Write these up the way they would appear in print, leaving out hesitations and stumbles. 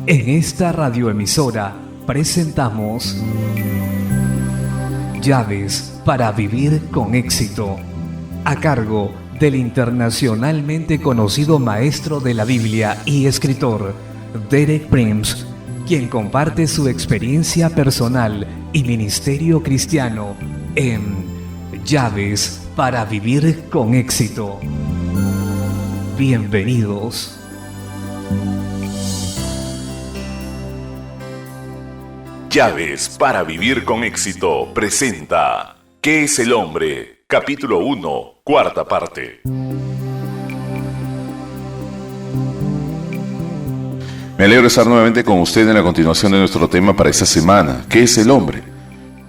En esta radioemisora presentamos Llaves para vivir con éxito, a cargo del internacionalmente conocido maestro de la Biblia y escritor Derek Prince, quien comparte su experiencia personal y ministerio cristiano en Llaves para vivir con éxito. Bienvenidos. Llaves para vivir con éxito presenta ¿Qué es el hombre? Capítulo 1, cuarta parte. Me alegro de estar nuevamente con usted en la continuación de nuestro tema para esta semana. ¿Qué es el hombre?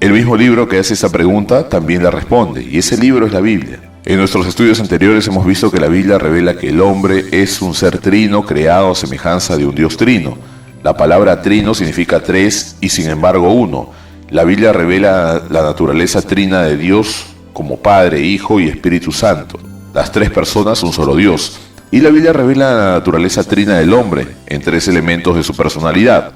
El mismo libro que hace esta pregunta también la responde, y ese libro es la Biblia. En nuestros estudios anteriores hemos visto que la Biblia revela que el hombre es un ser trino creado a semejanza de un Dios trino. La palabra trino significa tres y sin embargo uno. La Biblia revela la naturaleza trina de Dios como Padre, Hijo y Espíritu Santo. Las tres personas, un solo Dios. Y la Biblia revela la naturaleza trina del hombre en tres elementos de su personalidad.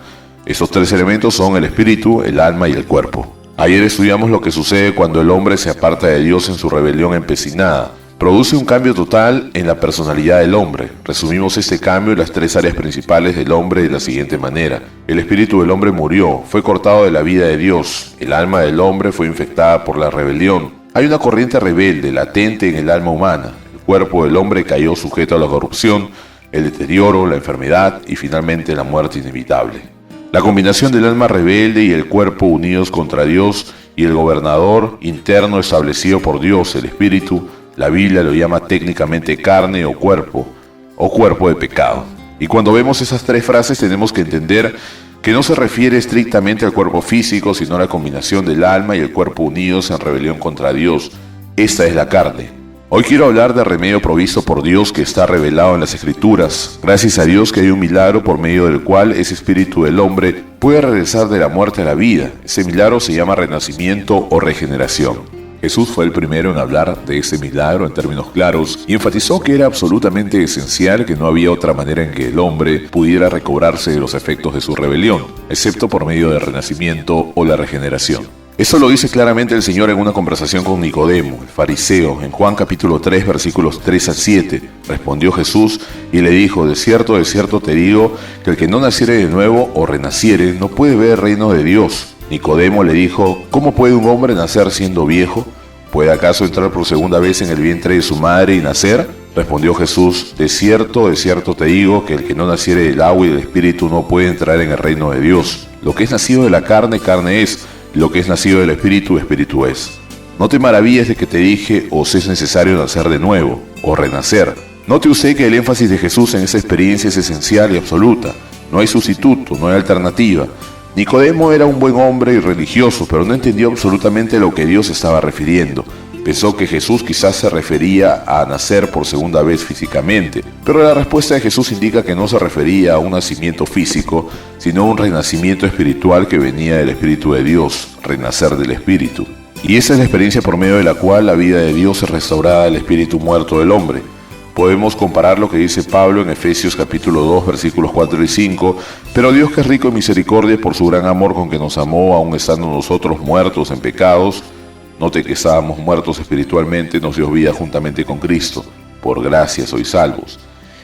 Esos tres elementos son el espíritu, el alma y el cuerpo. Ayer estudiamos lo que sucede cuando el hombre se aparta de Dios en su rebelión empecinada. Produce un cambio total en la personalidad del hombre. Resumimos este cambio en las tres áreas principales del hombre de la siguiente manera. El espíritu del hombre murió, fue cortado de la vida de Dios. El alma del hombre fue infectada por la rebelión. Hay una corriente rebelde latente en el alma humana. El cuerpo del hombre cayó sujeto a la corrupción, el deterioro, la enfermedad y finalmente la muerte inevitable. La combinación del alma rebelde y el cuerpo unidos contra Dios y el gobernador interno establecido por Dios, el espíritu, la Biblia lo llama técnicamente carne o cuerpo de pecado. Y cuando vemos esas tres frases tenemos que entender que no se refiere estrictamente al cuerpo físico, sino a la combinación del alma y el cuerpo unidos en rebelión contra Dios. Esta es la carne. Hoy quiero hablar del remedio provisto por Dios que está revelado en las Escrituras. Gracias a Dios que hay un milagro por medio del cual ese espíritu del hombre puede regresar de la muerte a la vida. Ese milagro se llama renacimiento o regeneración. Jesús fue el primero en hablar de ese milagro en términos claros y enfatizó que era absolutamente esencial, que no había otra manera en que el hombre pudiera recobrarse de los efectos de su rebelión, excepto por medio del renacimiento o la regeneración. Esto lo dice claramente el Señor en una conversación con Nicodemo, el fariseo, en Juan capítulo 3, versículos 3 al 7. Respondió Jesús y le dijo: de cierto te digo, que el que no naciere de nuevo o renaciere no puede ver el reino de Dios. Nicodemo le dijo: ¿cómo puede un hombre nacer siendo viejo? ¿Puede acaso entrar por segunda vez en el vientre de su madre y nacer? Respondió Jesús: de cierto te digo, que el que no naciere del agua y del espíritu no puede entrar en el reino de Dios. Lo que es nacido de la carne, carne es; lo que es nacido del espíritu, espíritu es. No te maravilles de que te dije: os es necesario nacer de nuevo, o renacer. Note usted que el énfasis de Jesús en esa experiencia es esencial y absoluta. No hay sustituto, no hay alternativa. Nicodemo era un buen hombre y religioso, pero no entendió absolutamente lo que Dios estaba refiriendo. Pensó que Jesús quizás se refería a nacer por segunda vez físicamente, pero la respuesta de Jesús indica que no se refería a un nacimiento físico, sino a un renacimiento espiritual que venía del Espíritu de Dios, renacer del Espíritu. Y esa es la experiencia por medio de la cual la vida de Dios es restaurada del espíritu muerto del hombre. Podemos comparar lo que dice Pablo en Efesios capítulo 2, versículos 4 y 5, pero Dios, que es rico en misericordia por su gran amor con que nos amó, aun estando nosotros muertos en pecados, note que estábamos muertos espiritualmente, nos dio vida juntamente con Cristo. Por gracia sois salvos.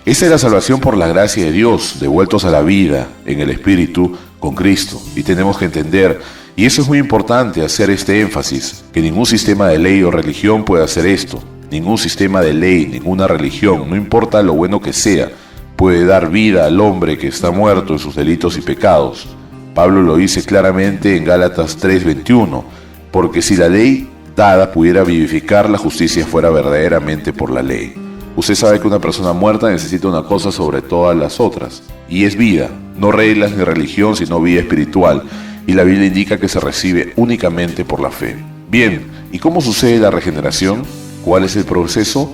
Esa es la salvación por la gracia de Dios, devueltos a la vida en el Espíritu con Cristo. Y tenemos que entender, y eso es muy importante, hacer este énfasis, que ningún sistema de ley o religión puede hacer esto. Ningún sistema de ley, ninguna religión, no importa lo bueno que sea, puede dar vida al hombre que está muerto en sus delitos y pecados. Pablo lo dice claramente en Gálatas 3:21, porque si la ley dada pudiera vivificar, la justicia fuera verdaderamente por la ley. Usted sabe que una persona muerta necesita una cosa sobre todas las otras, y es vida, no reglas ni religión, sino vida espiritual, y la Biblia indica que se recibe únicamente por la fe. Bien, ¿y cómo sucede la regeneración? ¿Cuál es el proceso?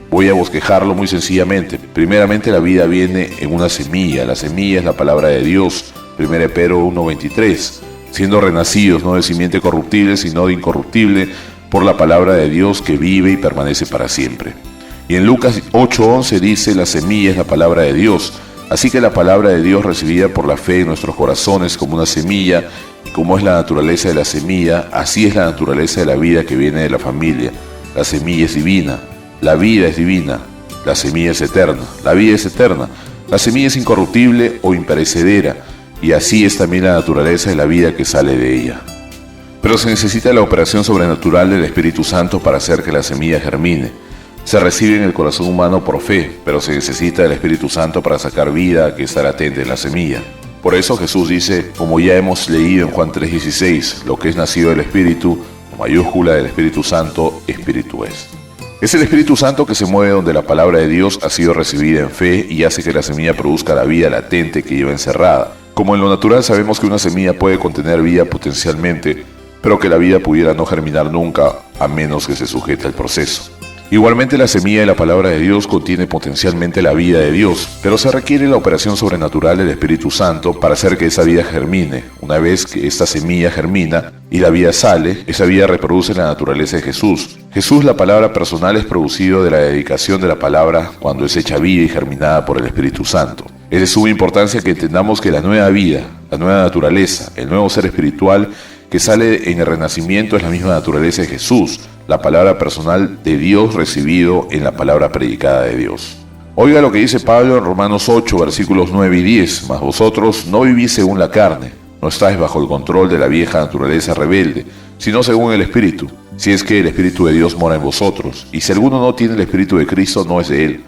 Voy a bosquejarlo muy sencillamente. Primeramente, la vida viene en una semilla. La semilla es la palabra de Dios. 1 Pedro 1:23. Siendo renacidos, no de simiente corruptible, sino de incorruptible, por la palabra de Dios que vive y permanece para siempre. Y en Lucas 8:11 dice: la semilla es la palabra de Dios. Así que la palabra de Dios recibida por la fe en nuestros corazones como una semilla, y como es la naturaleza de la semilla, así es la naturaleza de la vida que viene de la familia. La semilla es divina, la vida es divina, la semilla es eterna, la vida es eterna, la semilla es incorruptible o imperecedera, y así es también la naturaleza de la vida que sale de ella. Pero se necesita la operación sobrenatural del Espíritu Santo para hacer que la semilla germine. Se recibe en el corazón humano por fe, pero se necesita el Espíritu Santo para sacar vida que está latente en la semilla. Por eso Jesús dice, como ya hemos leído en Juan 3:16, lo que es nacido del Espíritu, con mayúscula del Espíritu Santo, Espíritu es. Es el Espíritu Santo que se mueve donde la palabra de Dios ha sido recibida en fe y hace que la semilla produzca la vida latente que lleva encerrada. Como en lo natural sabemos que una semilla puede contener vida potencialmente, pero que la vida pudiera no germinar nunca a menos que se sujete al proceso. Igualmente la semilla de la palabra de Dios contiene potencialmente la vida de Dios, pero se requiere la operación sobrenatural del Espíritu Santo para hacer que esa vida germine. Una vez que esta semilla germina y la vida sale, esa vida reproduce la naturaleza de Jesús. Jesús, la palabra personal, es producido de la dedicación de la palabra cuando es hecha vida y germinada por el Espíritu Santo. Es de suma importancia que entendamos que la nueva vida, la nueva naturaleza, el nuevo ser espiritual que sale en el renacimiento es la misma naturaleza de Jesús, la palabra personal de Dios recibido en la palabra predicada de Dios. Oiga lo que dice Pablo en Romanos 8, versículos 9 y 10. Mas vosotros no vivís según la carne, no estáis bajo el control de la vieja naturaleza rebelde, sino según el Espíritu, si es que el Espíritu de Dios mora en vosotros. Y si alguno no tiene el Espíritu de Cristo, no es de él.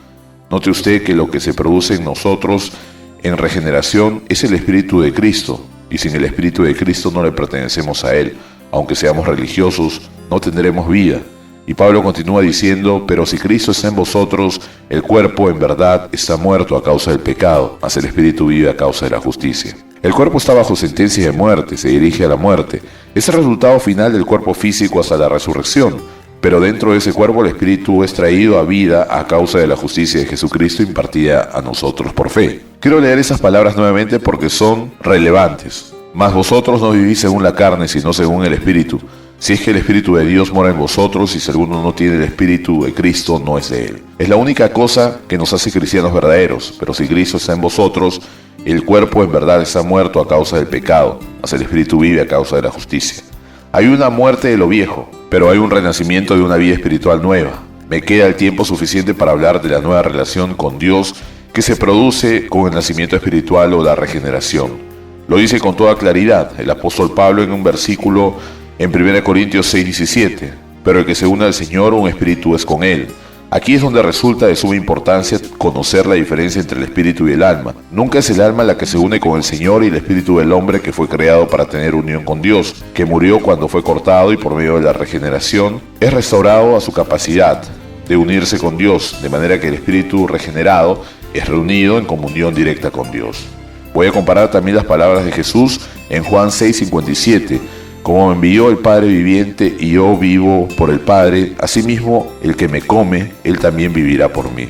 Note usted que lo que se produce en nosotros en regeneración es el Espíritu de Cristo, y sin el Espíritu de Cristo no le pertenecemos a él. Aunque seamos religiosos, no tendremos vida. Y Pablo continúa diciendo, pero si Cristo está en vosotros, el cuerpo en verdad está muerto a causa del pecado, mas el Espíritu vive a causa de la justicia. El cuerpo está bajo sentencia de muerte, se dirige a la muerte. Es el resultado final del cuerpo físico hasta la resurrección. Pero dentro de ese cuerpo el Espíritu es traído a vida a causa de la justicia de Jesucristo impartida a nosotros por fe. Quiero leer esas palabras nuevamente porque son relevantes. Mas vosotros no vivís según la carne, sino según el Espíritu. Si es que el Espíritu de Dios mora en vosotros, y si alguno no tiene el Espíritu de Cristo, no es de él. Es la única cosa que nos hace cristianos verdaderos. Pero si Cristo está en vosotros, el cuerpo en verdad está muerto a causa del pecado, mas el Espíritu vive a causa de la justicia. Hay una muerte de lo viejo, pero hay un renacimiento de una vida espiritual nueva. Me queda el tiempo suficiente para hablar de la nueva relación con Dios que se produce con el nacimiento espiritual o la regeneración. Lo dice con toda claridad el apóstol Pablo en un versículo en 1 Corintios 6:17. Pero el que se une al Señor, un espíritu es con él. Aquí es donde resulta de suma importancia conocer la diferencia entre el espíritu y el alma. Nunca es el alma la que se une con el Señor y el espíritu del hombre que fue creado para tener unión con Dios, que murió cuando fue cortado y por medio de la regeneración es restaurado a su capacidad de unirse con Dios, de manera que el espíritu regenerado es reunido en comunión directa con Dios. Voy a comparar también las palabras de Jesús en Juan 6:57. Como me envió el Padre viviente y yo vivo por el Padre, asimismo el que me come, él también vivirá por mí.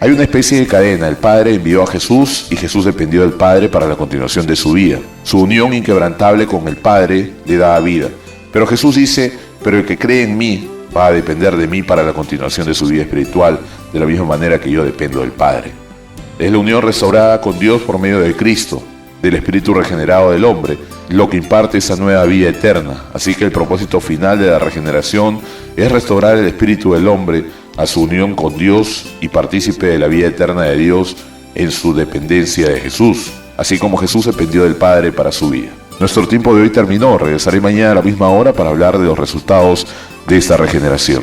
Hay una especie de cadena. El Padre envió a Jesús y Jesús dependió del Padre para la continuación de su vida. Su unión inquebrantable con el Padre le da vida. Pero Jesús dice, pero el que cree en mí va a depender de mí para la continuación de su vida espiritual, de la misma manera que yo dependo del Padre. Es la unión restaurada con Dios por medio de Cristo, del Espíritu regenerado del hombre, lo que imparte esa nueva vida eterna. Así que el propósito final de la regeneración es restaurar el espíritu del hombre a su unión con Dios y partícipe de la vida eterna de Dios en su dependencia de Jesús, así como Jesús dependió del Padre para su vida. Nuestro tiempo de hoy terminó. Regresaré mañana a la misma hora para hablar de los resultados de esta regeneración.